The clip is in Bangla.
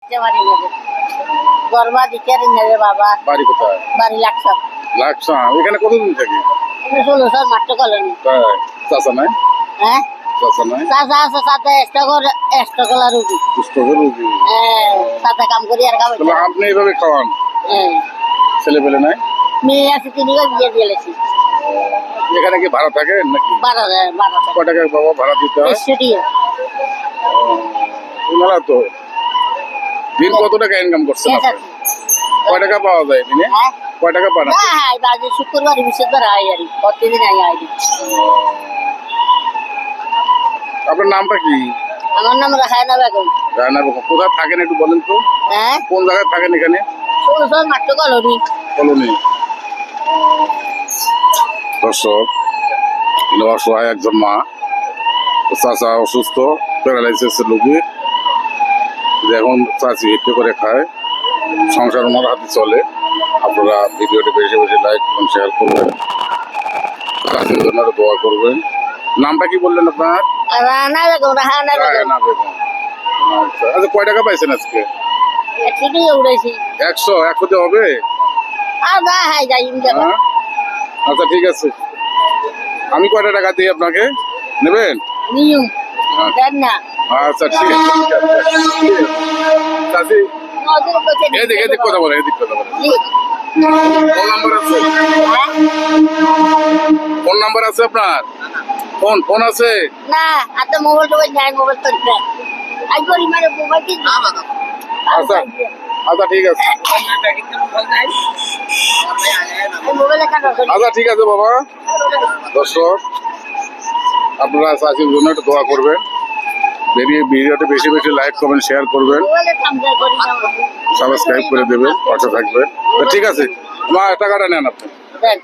দিতে পারি না রে। গরমা দিতে পারি না রে বাবা। বাড়ি কোথায়? বাড়ি লাগছে। লাগছা। এখানে কতদিন থাকি? এখানে 16 মাত্র কলোনি। তাই চাচা নাই? হ্যাঁ? চাচা নাই? চাচা আছে, চাচা এক্সট্রা কলা রুগী। পুস্তকের রোগী। হ্যাঁ, চাচা কাম করি আর খাওয়াই। তাহলে আপনি এইভাবে খাওয়ান? হ্যাঁ। ছেলে পেলে নাই? মেয়ে আছে, তিনি বিয়ে দিয়েছি। এখানে কি ভাড়া থাকে নাকি? 12 কয় টাকা বাবা ভাড়া দিতে হয়? মেলা তো। দিন কত টাকা ইনকাম করছেন আপনি? কয় টাকা পাওয়া যায় দিনে? কয় টাকা পান? শুক্রবার বৃহস্পতিবার আই আর প্রতিদিন আই। আপনার নামটা কি? আমার নাম রাহানা বেগম। রায়না বেগম। কোথায় থাকেন একটু বলেন তো? হ্যাঁ, কোন জায়গায় থাকেন এখানে? 16 মাত্র কলোনি। কলোনি। দর্শক, অসহায় একজন মা, চাচা অসুস্থ, প্যারালাইসিস রোগী। এখন চাচি হেঁটে করে খায়, সংসার ওনার হাতে চলে। আপনারা ভিডিওটি বেশি বেশি লাইক এবং শেয়ার করবেন, চাচির জন্য দোয়া করবেন। নামটা কি বললেন আপনার? রাহানা বেগম। রাহানা বেগম। রায়না বেগম। আচ্ছা আচ্ছা, কয় টাকা পাইছেন আজকে? ঠিকই উড়েছি। 100 হবে? আর না হাই যাই হ্যাঁ? আচ্ছা ঠিক আছে, আমি কয়টা টাকা দিই আপনাকে, নেবেন? নিউ হ্যাঁ। দেন না। আচ্ছা ঠিক আছে, ঠিক আছে। চাচি নজর করছে। এদিক কথা বলে, এদিক কথা বলে। ফোন নাম্বার আছে? ফোন নাম্বার আছে আপনার? ফোন আছে? না, আচ্ছা মোবাইল নাই, মোবাইল তো নাই। আজ বলি মানে মোবাইল কি না বাবা। আচ্ছা আচ্ছা ঠিক আছে। মোবাইলে কেন করি? আচ্ছা ঠিক আছে বাবা। দর্শক, আপনারা চাচির জন্য একটু দোয়া করবেন, ভিডিওতে বেশি বেশি লাইক কমেন্ট শেয়ার করবেন, মোবাইলে কামড়া করি না। সাবস্ক্রাইব করে দেবেন, পাশে থাকবেন। তো ঠিক আছে মা, টাকাটা নেন আপনি। দেন।